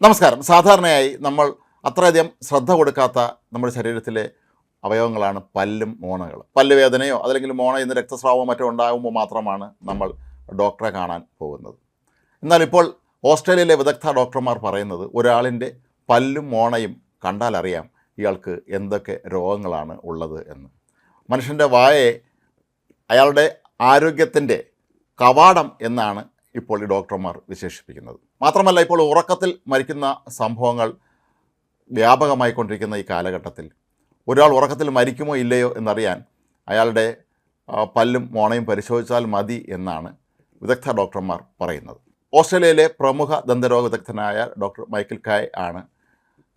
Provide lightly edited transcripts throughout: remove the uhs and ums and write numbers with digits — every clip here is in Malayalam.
നമസ്കാരം. സാധാരണയായി നമ്മൾ അത്രയധികം ശ്രദ്ധ കൊടുക്കാത്ത നമ്മുടെ ശരീരത്തിലെ അവയവങ്ങളാണ് പല്ലും മോണകളും. പല്ല് വേദനയോ അതല്ലെങ്കിൽ മോണയിൽ നിന്ന് രക്തസ്രാവമോ മറ്റോ ഉണ്ടാകുമ്പോൾ മാത്രമാണ് നമ്മൾ ഡോക്ടറെ കാണാൻ പോകുന്നത്. എന്നാൽ ഇപ്പോൾ ഓസ്ട്രേലിയയിലെ വിദഗ്ധ ഡോക്ടർമാർ പറയുന്നത് ഒരാളിൻ്റെ പല്ലും മോണയും കണ്ടാൽ അറിയാം ഇയാൾക്ക് എന്തൊക്കെ രോഗങ്ങളാണ് ഉള്ളത് എന്ന്. മനുഷ്യൻ്റെ വായയെ അയാളുടെ ആരോഗ്യത്തിൻ്റെ കവാടം എന്നാണ് ഇപ്പോൾ ഈ ഡോക്ടർമാർ വിശേഷിപ്പിക്കുന്നത്. മാത്രമല്ല, ഇപ്പോൾ ഉറക്കത്തിൽ മരിക്കുന്ന സംഭവങ്ങൾ വ്യാപകമായിക്കൊണ്ടിരിക്കുന്ന ഈ കാലഘട്ടത്തിൽ ഒരാൾ ഉറക്കത്തിൽ മരിക്കുമോ ഇല്ലയോ എന്നറിയാൻ അയാളുടെ പല്ലും മോണയും പരിശോധിച്ചാൽ മതി എന്നാണ് വിദഗ്ധ ഡോക്ടർമാർ പറയുന്നത്. ഓസ്ട്രേലിയയിലെ പ്രമുഖ ദന്തരോഗ വിദഗ്ധനായ ഡോക്ടർ മൈക്കിൾ കായ് ആണ്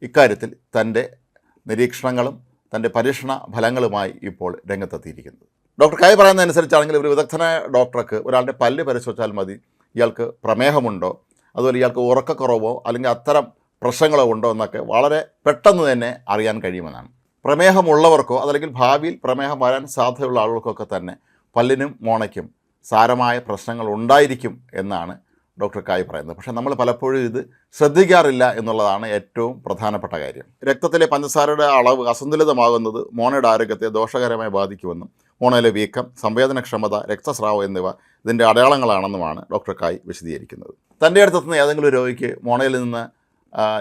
ഇക്കാര്യത്തിൽ തൻ്റെ നിരീക്ഷണങ്ങളും തൻ്റെ പരീക്ഷണ ഫലങ്ങളുമായി ഇപ്പോൾ രംഗത്തെത്തിയിരിക്കുന്നത്. ഡോക്ടർ കായ് പറയുന്നതനുസരിച്ചാണെങ്കിൽ ഒരു വിദഗ്ധനായ ഡോക്ടർക്ക് ഒരാളുടെ പല്ല് പരിശോധിച്ചാൽ മതി ഇയാൾക്ക് പ്രമേഹമുണ്ടോ, അതുപോലെ ഇയാൾക്ക് ഉറക്കക്കുറവോ അല്ലെങ്കിൽ അത്തരം പ്രശ്നങ്ങളോ ഉണ്ടോ എന്നൊക്കെ വളരെ പെട്ടെന്ന് തന്നെ അറിയാൻ കഴിയുമെന്നാണ്. പ്രമേഹമുള്ളവർക്കോ അതല്ലെങ്കിൽ ഭാവിയിൽ പ്രമേഹം വരാൻ സാധ്യതയുള്ള ആളുകൾക്കൊക്കെ തന്നെ പല്ലിനും മോണയ്ക്കും സാരമായ പ്രശ്നങ്ങൾ ഉണ്ടായിരിക്കും എന്നാണ് ഡോക്ടർ കായ് പറയുന്നത്. പക്ഷേ നമ്മൾ പലപ്പോഴും ഇത് ശ്രദ്ധിക്കാറില്ല എന്നുള്ളതാണ് ഏറ്റവും പ്രധാനപ്പെട്ട കാര്യം. രക്തത്തിലെ പഞ്ചസാരയുടെ അളവ് അസന്തുലിതമാകുന്നത് മോണയുടെ ആരോഗ്യത്തെ ദോഷകരമായി ബാധിക്കുമെന്നും മോണയിലെ വീക്കം, സംവേദനക്ഷമത, രക്തസ്രാവം എന്നിവ ഇതിൻ്റെ അടയാളങ്ങളാണെന്നുമാണ് ഡോക്ടർ കായ് വിശദീകരിക്കുന്നത്. തൻ്റെ അടുത്തെത്തുന്ന ഏതെങ്കിലും ഒരു രോഗിക്ക് മോണയിൽ നിന്ന്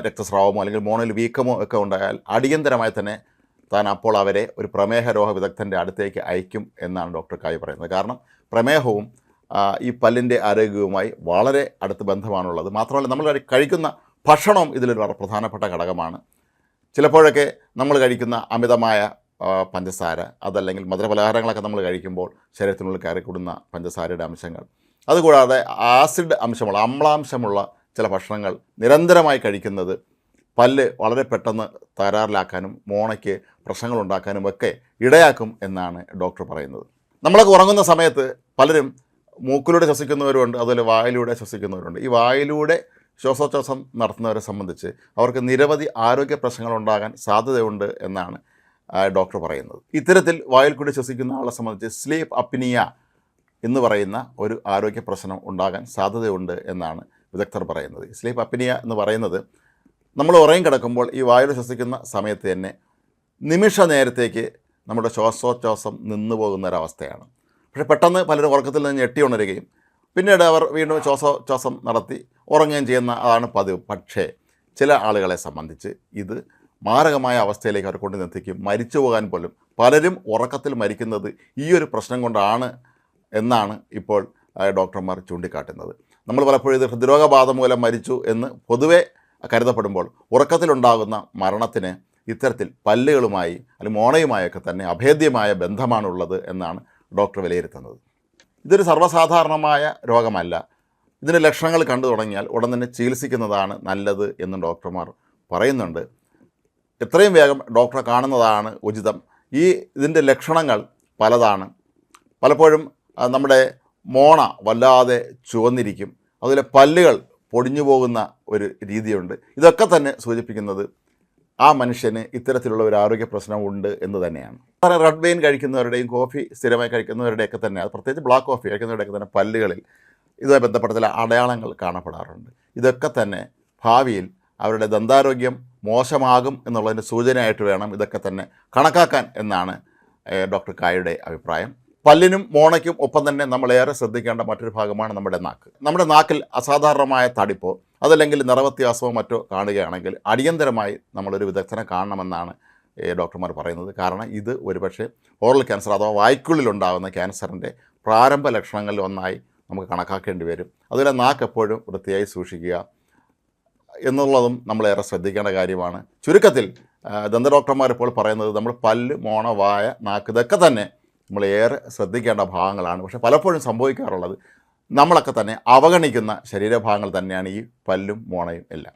രക്തസ്രാവമോ അല്ലെങ്കിൽ മോണയിൽ വീക്കമോ ഒക്കെ ഉണ്ടായാൽ അടിയന്തരമായി തന്നെ താൻ അപ്പോൾ അവരെ ഒരു പ്രമേഹ രോഗ വിദഗ്ധൻ്റെ അടുത്തേക്ക് അയക്കും എന്നാണ് ഡോക്ടർ കായ് പറയുന്നത്. കാരണം പ്രമേഹവും ഈ പല്ലിൻ്റെ ആരോഗ്യവുമായി വളരെ അടുത്ത് ബന്ധമാണുള്ളത്. മാത്രമല്ല, നമ്മൾ കഴിക്കുന്ന ഭക്ഷണവും ഇതിലൊരു വളരെ പ്രധാനപ്പെട്ട ഘടകമാണ്. ചിലപ്പോഴൊക്കെ നമ്മൾ കഴിക്കുന്ന അമിതമായ പഞ്ചസാര, അതല്ലെങ്കിൽ മധുരപലഹാരങ്ങളൊക്കെ നമ്മൾ കഴിക്കുമ്പോൾ ശരീരത്തിനുള്ളിൽ കയറിക്കൂടുന്ന പഞ്ചസാരയുടെ അംശങ്ങൾ, അതുകൂടാതെ ആസിഡ് അംശമുള്ള അമ്ലാംശമുള്ള ചില ഭക്ഷണങ്ങൾ നിരന്തരമായി കഴിക്കുന്നത് പല്ല് വളരെ പെട്ടെന്ന് തകരാറിലാക്കാനും മോണയ്ക്ക് പ്രശ്നങ്ങളുണ്ടാക്കാനും ഒക്കെ ഇടയാക്കും എന്നാണ് ഡോക്ടർ പറയുന്നത്. നമ്മളൊക്കെ ഉറങ്ങുന്ന സമയത്ത് പലരും മൂക്കിലൂടെ ശ്വസിക്കുന്നവരുണ്ട്, അതുപോലെ വായിലൂടെ ശ്വസിക്കുന്നവരുണ്ട്. ഈ വായിലൂടെ ശ്വാസോച്ഛ്വാസം നടത്തുന്നവരെ സംബന്ധിച്ച് അവർക്ക് നിരവധി ആരോഗ്യ പ്രശ്നങ്ങൾ ഉണ്ടാകാൻ സാധ്യതയുണ്ട് എന്നാണ് ഡോക്ടർ പറയുന്നത്. ഇത്തരത്തിൽ വായിൽ കൂടി ശ്വസിക്കുന്ന ആളെ സംബന്ധിച്ച് സ്ലീപ്പ് അപ്നിയ എന്ന് പറയുന്ന ഒരു ആരോഗ്യ പ്രശ്നം ഉണ്ടാകാൻ സാധ്യതയുണ്ട് എന്നാണ് വിദഗ്ധർ പറയുന്നത്. സ്ലീപ്പ് അപ്നിയ എന്ന് പറയുന്നത് നമ്മൾ ഉറങ്ങി കിടക്കുമ്പോൾ ഈ വായിൽ ശ്വസിക്കുന്ന സമയത്ത് തന്നെ നിമിഷ നേരത്തേക്ക് നമ്മുടെ ശ്വാസോച്ഛ്വാസം നിന്നു പോകുന്ന ഒരവസ്ഥയാണ്. പക്ഷേ പെട്ടെന്ന് പലരും ഉറക്കത്തിൽ നിന്ന് ഞെട്ടി ഉണരുകയും പിന്നീട് അവർ വീണ്ടും ശ്വാസോച്ഛ്വാസം നടത്തി ഉറങ്ങുകയും ചെയ്യുന്ന അതാണ് പതിവ്. പക്ഷേ ചില ആളുകളെ സംബന്ധിച്ച് ഇത് മാരകമായ അവസ്ഥയിലേക്ക് അവർ കൊണ്ടുവന്നെത്തിക്കും. മരിച്ചു പോകാൻ പോലും പലരും ഉറക്കത്തിൽ മരിക്കുന്നത് ഈ ഒരു പ്രശ്നം കൊണ്ടാണ് എന്നാണ് ഇപ്പോൾ ഡോക്ടർമാർ ചൂണ്ടിക്കാട്ടുന്നത്. നമ്മൾ പലപ്പോഴും ഇത് ഹൃദ്രോഗബാധ മൂലം മരിച്ചു എന്ന് പൊതുവെ കരുതപ്പെടുമ്പോൾ ഉറക്കത്തിലുണ്ടാകുന്ന മരണത്തിന് ഇത്തരത്തിൽ പല്ലുകളുമായി അല്ലെങ്കിൽ മോണയുമായൊക്കെ തന്നെ അഭേദ്യമായ ബന്ധമാണുള്ളത് എന്നാണ് ഡോക്ടർ വിലയിരുത്തുന്നത്. ഇതൊരു സർവ്വസാധാരണമായ രോഗമല്ല. ഇതിൻ്റെ ലക്ഷണങ്ങൾ കണ്ടു തുടങ്ങിയാൽ ഉടൻ തന്നെ ചികിത്സിക്കുന്നതാണ് നല്ലത് എന്നും ഡോക്ടർമാർ പറയുന്നുണ്ട്. എത്രയും വേഗം ഡോക്ടറെ കാണുന്നതാണ് ഉചിതം. ഇതിൻ്റെ ലക്ഷണങ്ങൾ പലതാണ്. പലപ്പോഴും നമ്മുടെ മോണ വല്ലാതെ ചുവന്നിരിക്കും, അതുപോലെ പല്ലുകൾ പൊടിഞ്ഞു പോകുന്ന ഒരു രീതിയുണ്ട്. ഇതൊക്കെ തന്നെ സൂചിപ്പിക്കുന്നത് ആ മനുഷ്യന് ഇത്തരത്തിലുള്ള ഒരു ആരോഗ്യ പ്രശ്നം ഉണ്ട് എന്ന് തന്നെയാണ്. റെഡ് വൈൻ കഴിക്കുന്നവരുടെയും കോഫി സ്ഥിരമായി കഴിക്കുന്നവരുടെയൊക്കെ തന്നെ, അത് പ്രത്യേകിച്ച് ബ്ലാക്ക് കോഫി കഴിക്കുന്നവരുടെയൊക്കെ തന്നെ പല്ലുകളിൽ ഇതുമായി ബന്ധപ്പെട്ട ചില അടയാളങ്ങൾ കാണപ്പെടാറുണ്ട്. ഇതൊക്കെ തന്നെ ഭാവിയിൽ അവരുടെ ദന്താരോഗ്യം മോശമാകും എന്നുള്ളതിൻ്റെ സൂചനയായിട്ട് വേണം ഇതൊക്കെ തന്നെ കണക്കാക്കാൻ എന്നാണ് ഡോക്ടർ കായുടെ അഭിപ്രായം. പല്ലിനും മോണയ്ക്കും ഒപ്പം തന്നെ നമ്മളേറെ ശ്രദ്ധിക്കേണ്ട മറ്റൊരു ഭാഗമാണ് നമ്മുടെ നാക്ക്. നമ്മുടെ നാക്കിൽ അസാധാരണമായ തടിപ്പോ അതല്ലെങ്കിൽ നിറവ്യത്യാസമോ മറ്റോ കാണുകയാണെങ്കിൽ അടിയന്തരമായി നമ്മളൊരു വിദഗ്ധനെ കാണണമെന്നാണ് ഡോക്ടർമാർ പറയുന്നത്. കാരണം ഇത് ഒരുപക്ഷെ ഓറൽ ക്യാൻസർ അഥവാ വായ്ക്കുള്ളിലുണ്ടാകുന്ന ക്യാൻസറിൻ്റെ പ്രാരംഭ ലക്ഷണങ്ങളിൽ ഒന്നായി നമുക്ക് കണക്കാക്കേണ്ടി വരും. അതുപോലെ നാക്ക് എപ്പോഴും വൃത്തിയായി സൂക്ഷിക്കുക എന്നുള്ളതും നമ്മളേറെ ശ്രദ്ധിക്കേണ്ട കാര്യമാണ്. ചുരുക്കത്തിൽ ദന്ത ഡോക്ടർമാർ ഇപ്പോൾ പറയുന്നത് നമ്മൾ പല്ല്, മോണ, വായ, നാക്ക് ഇതൊക്കെ തന്നെ നമ്മളേറെ ശ്രദ്ധിക്കേണ്ട ഭാഗങ്ങളാണ്. പക്ഷേ പലപ്പോഴും സംഭവിക്കാറുള്ളത് നമ്മളൊക്കെ തന്നെ അവഗണിക്കുന്ന ശരീരഭാഗങ്ങൾ തന്നെയാണ് ഈ പല്ലും മോണയും എല്ലാം.